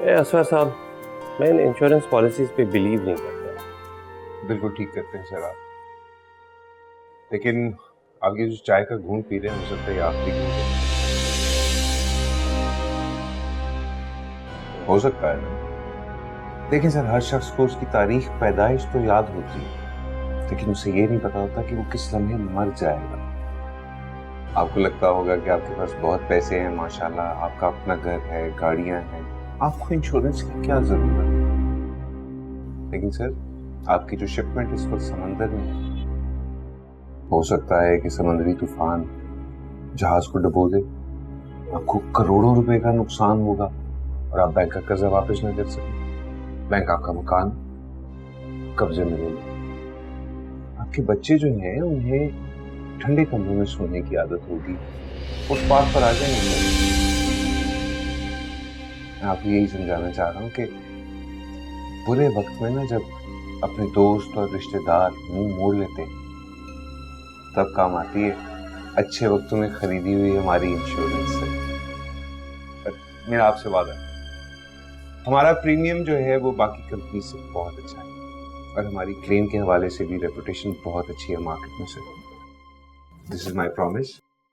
असफर साहब, मैं in insurance policies पे बिलीव नहीं करता। बिल्कुल ठीक करते हैं सर आप, लेकिन आप ये जो चाय का घूंट पी रहे हैं, हो सकता है आखिरी घूंट हो सकता है ना। देखिए सर, हर शख्स को उसकी तारीख पैदाइश तो याद होती है, लेकिन उसे ये नहीं पता होता कि वो किस लम्हे मर जाएगा। आपको लगता होगा कि आपके पास बहुत पैसे हैं, माशाल्लाह, आपका अपना घर है, गाड़ियां हैं, आपको इंश्योरेंस की क्या जरूरत है। लेकिन सर, आपकी जो शिपमेंट इस वक्त समंदर में है, हो सकता है कि समंदरी तूफान जहाज को डुबो दे, आपको करोड़ों रुपए का नुकसान होगा और आप बैंक का कर्जा वापस न कर सके। बैंक आपका मकान कब्जे में ले ले। आपके बच्चे जो हैं, उन्हें ठंडे कमरों में सोने की आदत होगी, फुटपाथ पर आ जाएंगे। मैं आपको यही समझाना चाह रहा हूं कि बुरे वक्त में ना, जब अपने दोस्त और रिश्तेदार मुंह मोड़ लेते हैं, तब काम आती है अच्छे वक्तों में खरीदी हुई हमारी इंश्योरेंस से। मेरा आपसे वादा है, हमारा प्रीमियम जो है वो बाकी कंपनी से बहुत अच्छा है और हमारी क्लेम के हवाले से भी रेपुटेशन बहुत अच्छी है मार्केट में से। This is my promise.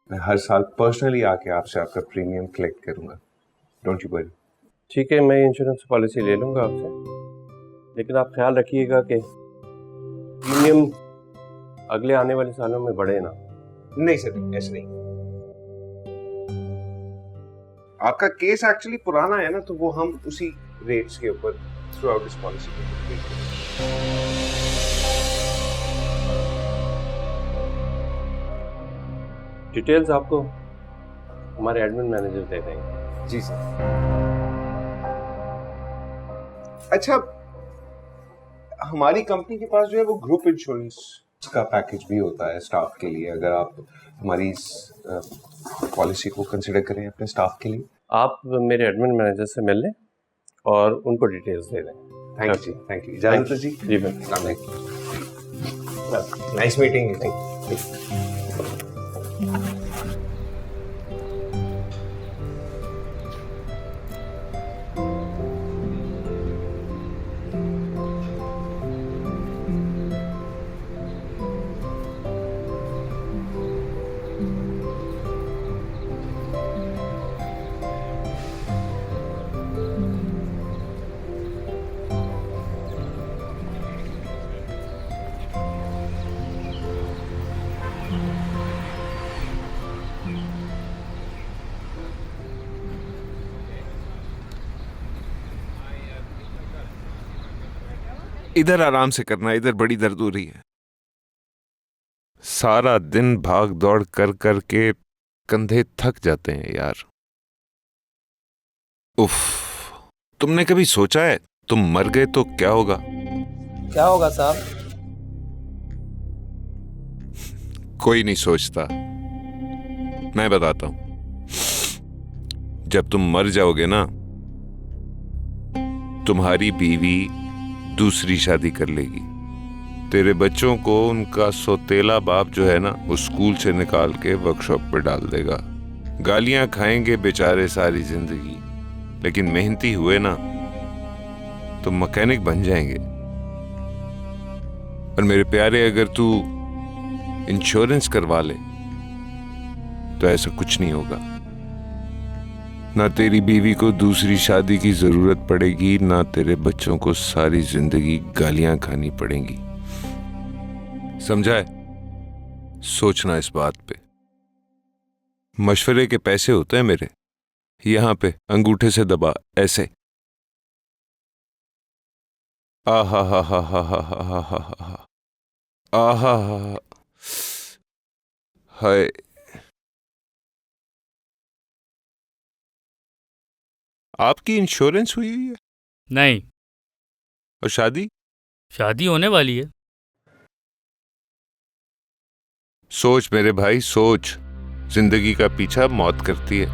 मैं हर साल पर्सनली आके आपसे आपका प्रीमियम कलेक्ट करूंगा। Don't you worry. ठीक है, मैं इंश्योरेंस पॉलिसी ले लूँगा आपसे, लेकिन आप ख्याल रखिएगा कि प्रीमियम अगले आने वाले सालों में बढ़े ना। नहीं सर, ऐसे नहीं। आपका केस एक्चुअली पुराना है ना, तो वो हम उसी रेट्स के ऊपर through out this policy details आपको हमारे एडमिन मैनेजर दे देंगे। जी सर। अच्छा, हमारी कंपनी के पास जो है वो ग्रुप इंश्योरेंस का पैकेज भी होता है स्टाफ के लिए, अगर आप हमारी इस पॉलिसी को कंसिडर करें अपने स्टाफ के लिए। आप मेरे एडमिन मैनेजर से मिल लें और उनको डिटेल्स दे दें। थैंक यू जी, थैंक यू। इजाजत जी। जी बिल्कुल। Nice meeting you. इधर आराम से करना, इधर बड़ी दर्द हो रही है। सारा दिन भाग दौड़ कर कर के कंधे थक जाते हैं यार। उफ, तुमने कभी सोचा है तुम मर गए तो क्या होगा? क्या होगा साहब? कोई नहीं सोचता, मैं बताता हूं। जब तुम मर जाओगे ना, तुम्हारी बीवी दूसरी शादी कर लेगी। तेरे बच्चों को उनका सौतेला बाप जो है ना, वो स्कूल से निकाल के वर्कशॉप पे डाल देगा। गालियां खाएंगे बेचारे सारी जिंदगी, लेकिन मेहनती हुए ना तो मैकेनिक बन जाएंगे। और मेरे प्यारे, अगर तू इंश्योरेंस करवा ले तो ऐसा कुछ नहीं होगा। ना तेरी बीवी को दूसरी शादी की जरूरत पड़ेगी, ना तेरे बच्चों को सारी जिंदगी गालियां खानी पड़ेंगी। समझा है? सोचना इस बात पे। मशवरे के पैसे होते हैं मेरे, यहां पे अंगूठे से दबा ऐसे। आहा हा हा हा हा हा हा हा, आहा हा, हाय। आपकी इंश्योरेंस हुई हुई है? नहीं। और शादी? शादी होने वाली है। सोच मेरे भाई, सोच। जिंदगी का पीछा मौत करती है।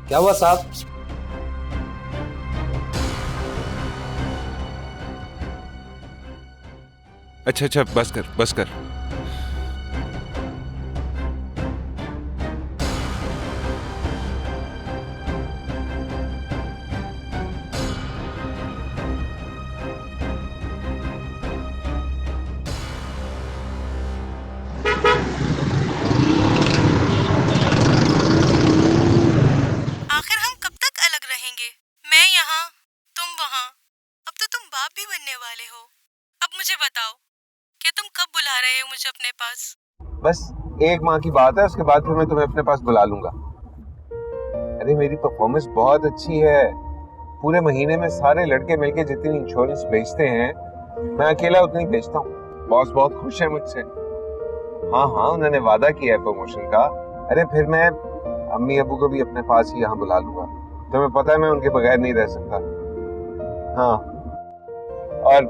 क्या हुआ साहब? अच्छा अच्छा, बस कर बस कर। बाप भी बनने वाले हो। अब मुझे बताओ कि तुम कब बुला रहे हो मुझे अपने पास? बस एक माह की बात है, उसके बाद फिर मैं तुम्हें अपने पास बुला लूंगा। अरे मेरी परफॉर्मेंस बहुत अच्छी है। पूरे महीने में सारे लड़के मिलके जितनी इंश्योरेंस बेचते हैं मैं अकेला उतनी बेचता हूँ। बॉस बहुत खुश है मुझसे। हाँ हाँ, उन्होंने वादा किया है प्रमोशन का। अरे फिर मैं अम्मी अबू को भी अपने पास ही यहाँ बुला लूंगा। तुम्हें पता है मैं उनके बगैर नहीं रह सकता। हाँ, और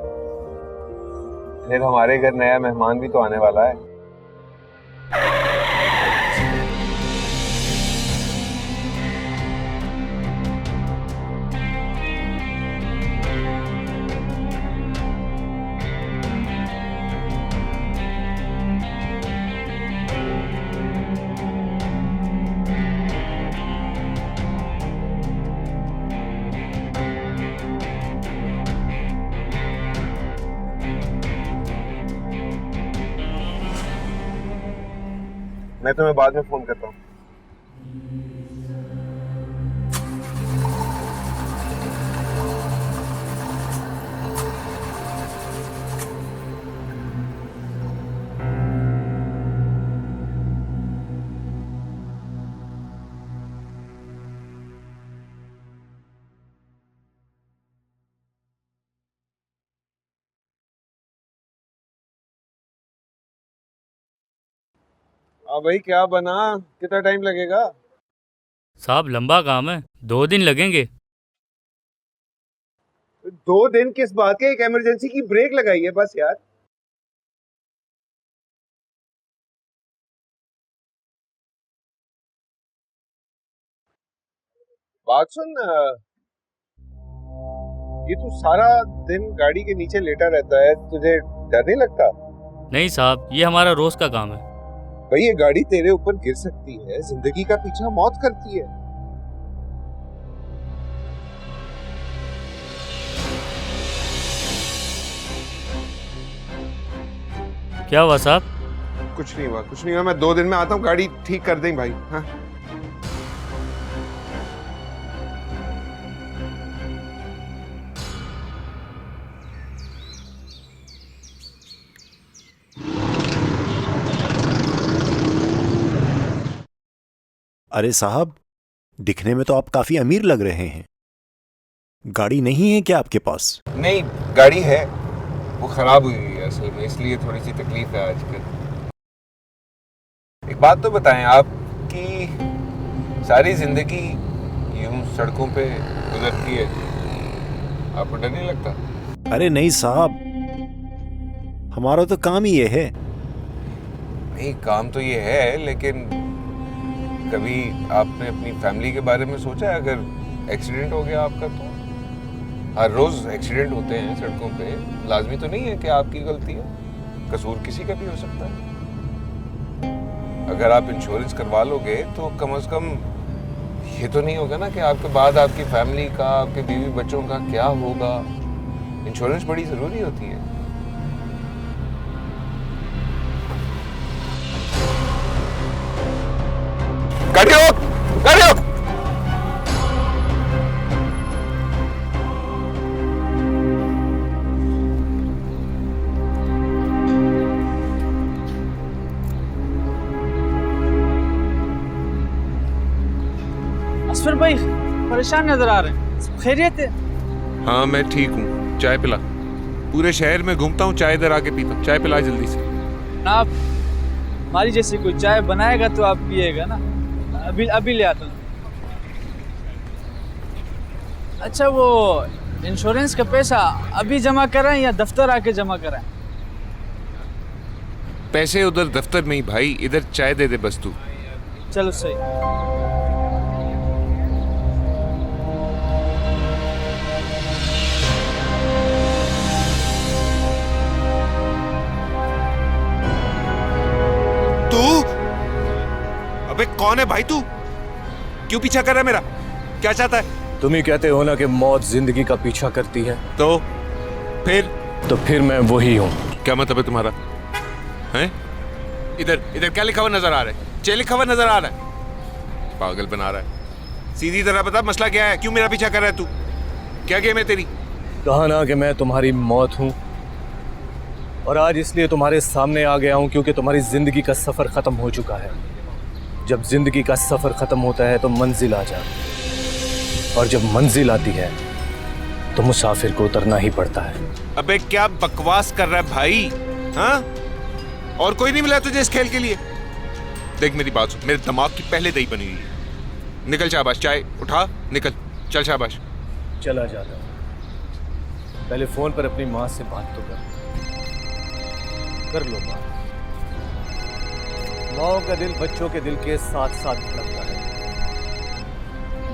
फिर हमारे घर नया मेहमान भी तो आने वाला है। मैं तुम्हें बाद में फोन करता हूँ। हाँ भाई, क्या बना? कितना टाइम लगेगा? साहब लंबा काम है, 2 दिन लगेंगे। 2 दिन किस बात के? एक इमरजेंसी की ब्रेक लगाई है बस यार। बात सुन, ये तू सारा दिन गाड़ी के नीचे लेटा रहता है, तुझे डर नहीं लगता? नहीं साहब, ये हमारा रोज का काम है। भाई ये गाड़ी तेरे ऊपर गिर सकती है, जिंदगी का पीछा मौत करती है। क्या हुआ साहब? कुछ नहीं हुआ, कुछ नहीं हुआ। मैं 2 दिन में आता हूँ, गाड़ी ठीक कर दें भाई। हाँ अरे साहब, दिखने में तो आप काफी अमीर लग रहे हैं। गाड़ी नहीं है क्या आपके पास? नहीं, गाड़ी है, वो खराब हुई है असल में, इसलिए थोड़ी सी तकलीफ है आजकल। एक बात तो बताएं, आपकी सारी जिंदगी यूं सड़कों पे गुजरती है, आपको डर नहीं लगता? अरे नहीं साहब, हमारा तो काम ही ये है। नहीं, काम तो ये है, लेकिन कभी आपने अपनी फैमिली के बारे में सोचा है? अगर एक्सीडेंट हो गया आपका तो? हर रोज एक्सीडेंट होते हैं सड़कों पे, लाजमी तो नहीं है कि आपकी गलती है, कसूर किसी का भी हो सकता है। अगर आप इंश्योरेंस करवा लोगे तो कम से कम ये तो नहीं होगा ना कि आपके बाद आपकी फैमिली का, आपके बीवी बच्चों का क्या होगा। इंश्योरेंस बड़ी जरूरी होती है। गाड़ी रोक, गाड़ी रोक। असफर भाई परेशान नजर आ रहे हैं, सब खैरियत है? हाँ मैं ठीक हूँ, चाय पिला। पूरे शहर में घूमता हूँ, चाय इधर आके पीता हूँ। चाय पिला जल्दी से। आप हमारी जैसी कोई चाय बनाएगा तो आप पिएगा ना। अभी ले आता हूँ। अच्छा, वो इंश्योरेंस का पैसा अभी जमा कराएं या दफ्तर आके जमा कराएं? पैसे उधर दफ्तर में ही भाई, इधर चाय दे दे बस तू। चलो सही। तू अबे कौन है भाई तू? क्यों पीछा कर रहा है मेरा? क्या चाहता है? तुम ही कहते हो ना कि मौत जिंदगी का पीछा करती है। तो फिर मैं वही हूँ। क्या मतलब है तुम्हारा? हैं? इधर इधर क्या लिखा हुआ नजर आ रहा है? चे लिखा हुआ नजर आ रहा है? पागल बना रहा है। सीधी तरह बता, मसला क्या है? क्यों मेरा पीछा कर रहा है तू? क्या गेम है तेरी? कहा ना कि मैं तुम्हारी मौत हूं, और आज इसलिए तुम्हारे सामने आ गया हूं क्योंकि तुम्हारी जिंदगी का सफर खत्म हो चुका है। जब जिंदगी का सफर खत्म होता है तो मंजिल आ जाती, और जब मंजिल आती है तो मुसाफिर को उतरना ही पड़ता है। अबे क्या बकवास कर रहा है भाई? हाँ, और कोई नहीं मिला तुझे इस खेल के लिए? देख मेरी बात सुन, मेरे दिमाग की पहले दही बनी हुई है। निकल शाबाश, चाय उठा, निकल, चल शाबाश। चला जाता हूं, पहले फोन पर अपनी माँ से बात तो कर लो बात। माँ का दिल बच्चों के दिल के साथ साथ धड़कता है।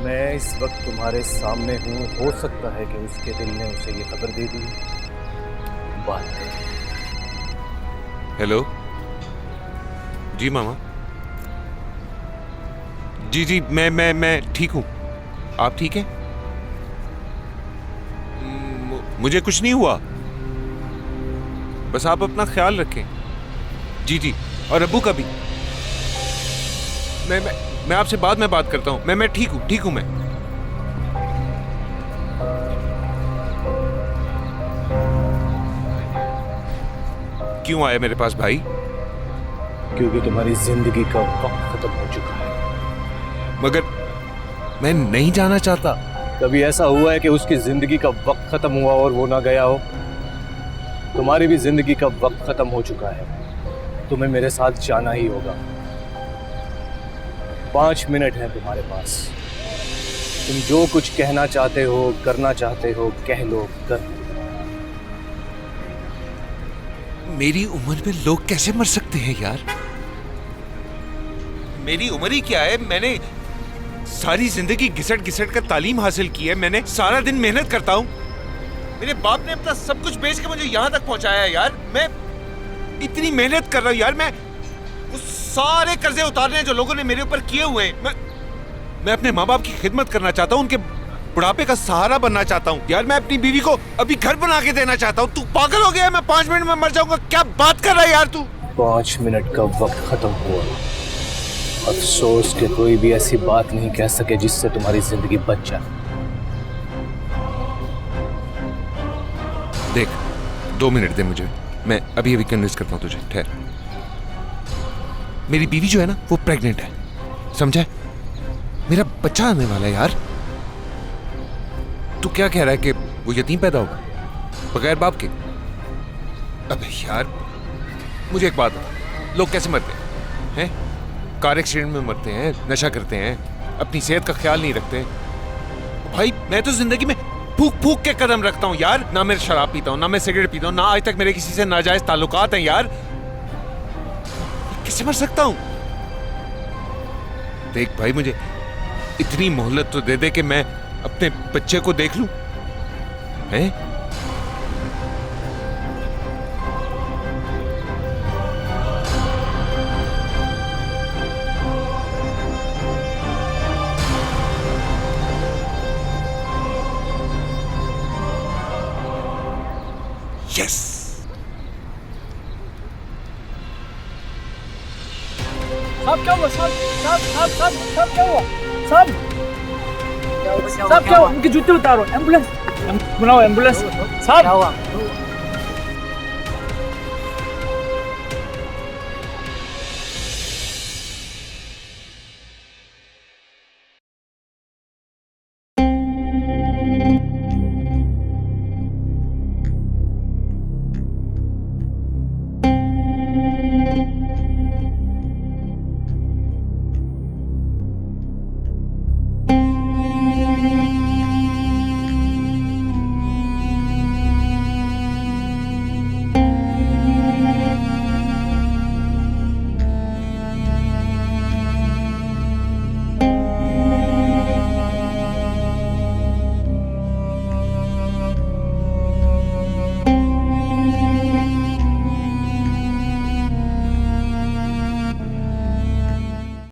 मैं इस वक्त तुम्हारे सामने हूँ, हो सकता है कि उसके दिल ने उसे ये खबर दे दी। बात कर। हेलो जी मामा। जी मैं ठीक हूँ। आप ठीक हैं? मुझे कुछ नहीं हुआ, बस आप अपना ख्याल रखें। जी, और अब्बू का भी। मैं आपसे बाद में बात करता हूँ। मैं ठीक हूँ मैं। क्यों आए मेरे पास भाई? क्योंकि तुम्हारी जिंदगी का वक्त खत्म हो चुका है। मगर मैं नहीं जाना चाहता। कभी ऐसा हुआ है कि उसकी जिंदगी का वक्त खत्म हुआ और वो ना गया हो? तुम्हारी भी जिंदगी का वक्त खत्म हो चुका है, तुम्हें मेरे साथ जाना ही होगा। 5 मिनट है तुम्हारे पास। तुम जो कुछ कहना चाहते हो, करना चाहते हो, कह लो, कर लो। मेरी उम्र में लोग कैसे मर सकते हैं यार? मेरी उम्र ही क्या है? मैंने सारी जिंदगी घिसट घिसट कर तालीम हासिल की है। मैंने सारा दिन मेहनत करता हूँ। मेरे बाप ने अपना सब कुछ बेच के मुझे यहाँ तक पहुंचाया है यार। मैं इतनी मेहनत कर रहा हूँ यार। मैं वो सारे कर्जे उतारने जो लोगों ने मेरे ऊपर किए हुए हैं, मैं अपने माँ बाप की खिदमत करना चाहता हूँ, उनके बुढ़ापे का सहारा बनना चाहता हूँ यार। मैं अपनी बीवी को अभी घर बना के देना चाहता हूँ। तू पागल हो गया? मैं 5 मिनट में मर जाऊंगा? क्या बात कर रहा है यार तू? 5 मिनट का वक्त खत्म हुआ। अफसोस कि कोई भी ऐसी बात नहीं कह सके जिससे तुम्हारी जिंदगी बच जाए। देख, 2 मिनट दे मुझे, मैं अभी कन्विंस करता हूँ तुझे। ठहर। मेरी बीवी जो है ना, वो प्रेग्नेंट है, समझा? मेरा बच्चा आने वाला है यार। तू क्या कह रहा है कि वो यतीम पैदा होगा बगैर बाप के? अबे यार, मुझे एक बात बता, लोग कैसे मरते हैं? कार एक्सीडेंट में मरते हैं, नशा करते हैं, अपनी सेहत का ख्याल नहीं रखते। भाई मैं तो जिंदगी में फूक फूक के कदम रखता हूँ यार। ना मैं शराब पीता हूँ, ना मैं सिगरेट पीता हूँ, ना आज तक मेरे किसी से नाजायज ताल्लुकात हैं यार। कैसे मर सकता हूँ? देख भाई, मुझे इतनी मोहलत तो दे दे कि मैं अपने बच्चे को देख लूं। हैं? यस। साहब क्या हुआ? साहब क्या हुआ? साहब क्या हुआ? उनके जूते उतारो। एम्बुलेंस बुलाओ, एम्बुलेंस। साहब